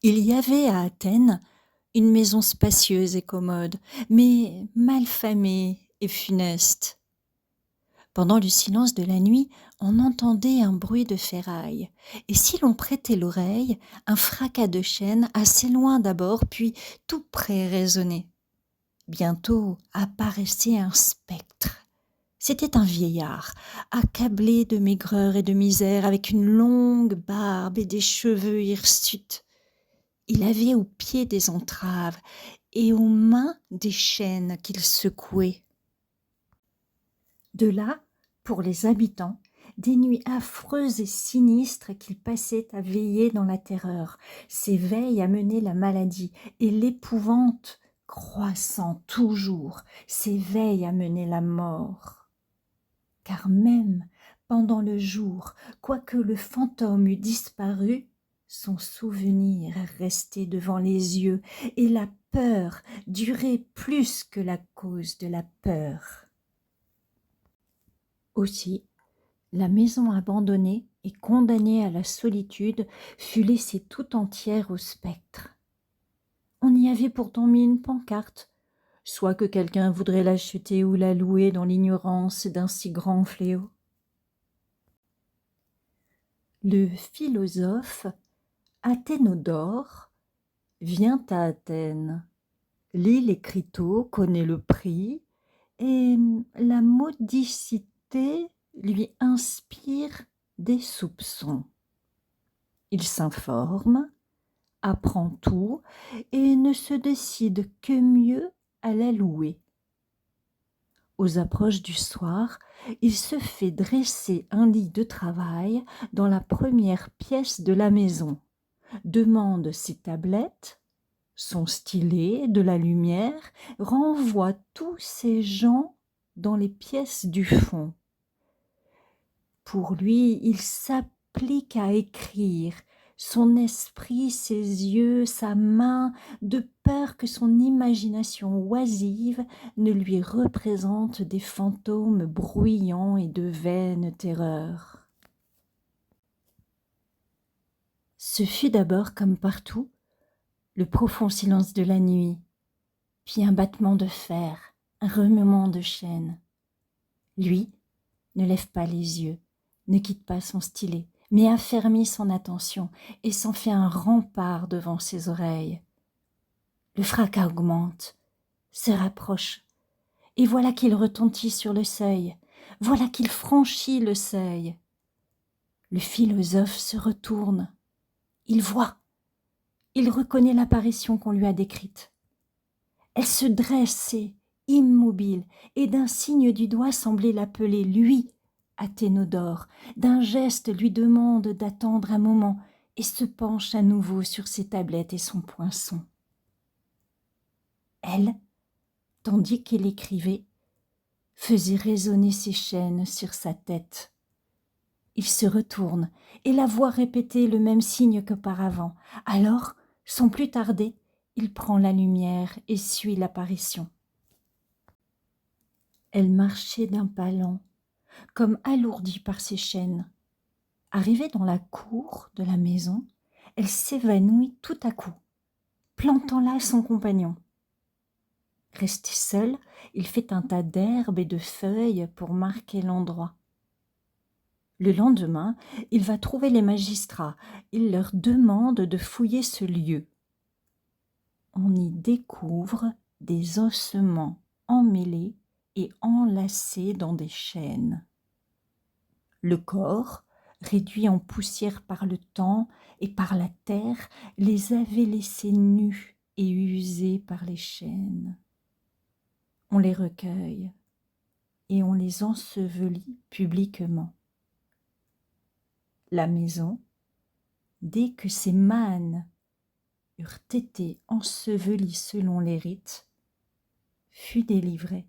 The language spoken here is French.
Il y avait à Athènes une maison spacieuse et commode, mais mal famée et funeste. Pendant le silence de la nuit, on entendait un bruit de ferraille, et si l'on prêtait l'oreille, un fracas de chaînes assez loin d'abord, puis tout près résonnait. Bientôt apparaissait un spectre. C'était un vieillard, accablé de maigreur et de misère, avec une longue barbe et des cheveux hirsutes. Il avait aux pieds des entraves et aux mains des chaînes qu'il secouait. De là, pour les habitants, des nuits affreuses et sinistres qu'il passait à veiller dans la terreur. Ces veilles amenaient la maladie et l'épouvante, croissant toujours, ces veilles amenaient la mort. Car même pendant le jour, quoique le fantôme eût disparu, son souvenir restait devant les yeux, et la peur durait plus que la cause de la peur. Aussi, la maison abandonnée et condamnée à la solitude fut laissée tout entière au spectre. On y avait pourtant mis une pancarte, soit que quelqu'un voudrait l'acheter ou la louer dans l'ignorance d'un si grand fléau. Le philosophe Athénodore vient à Athènes, lit l'écriteau, connaît le prix, et la modicité lui inspire des soupçons. Il s'informe, apprend tout, et ne se décide que mieux à la louer. Aux approches du soir, il se fait dresser un lit de travail dans la première pièce de la maison, demande ses tablettes, son stylet, de la lumière, renvoie tous ses gens dans les pièces du fond. Pour lui, il s'applique à écrire, son esprit, ses yeux, sa main, de peur que son imagination oisive ne lui représente des fantômes bruyants et de vaines terreurs. Ce fut d'abord, comme partout, le profond silence de la nuit, puis un battement de fer, un remuement de chaînes. Lui ne lève pas les yeux, ne quitte pas son stylet, mais affermit son attention et s'en fait un rempart devant ses oreilles. Le fracas augmente, se rapproche, et voilà qu'il retentit sur le seuil, voilà qu'il franchit le seuil. Le philosophe se retourne, il voit, il reconnaît l'apparition qu'on lui a décrite. Elle se dressait, immobile, et d'un signe du doigt semblait l'appeler, lui, Athénodore, d'un geste lui demande d'attendre un moment, et se penche à nouveau sur ses tablettes et son poinçon. Elle, tandis qu'il écrivait, faisait résonner ses chaînes sur sa tête. Il se retourne et la voit répéter le même signe qu'auparavant. Alors, sans plus tarder, il prend la lumière et suit l'apparition. Elle marchait d'un pas lent, comme alourdie par ses chaînes. Arrivée dans la cour de la maison, elle s'évanouit tout à coup, plantant là son compagnon. Resté seul, il fait un tas d'herbes et de feuilles pour marquer l'endroit. Le lendemain, il va trouver les magistrats. Il leur demande de fouiller ce lieu. On y découvre des ossements emmêlés et enlacés dans des chaînes. Le corps, réduit en poussière par le temps et par la terre, les avait laissés nus et usés par les chaînes. On les recueille et on les ensevelit publiquement. La maison, dès que ces mânes eurent été ensevelis selon les rites, fut délivrée.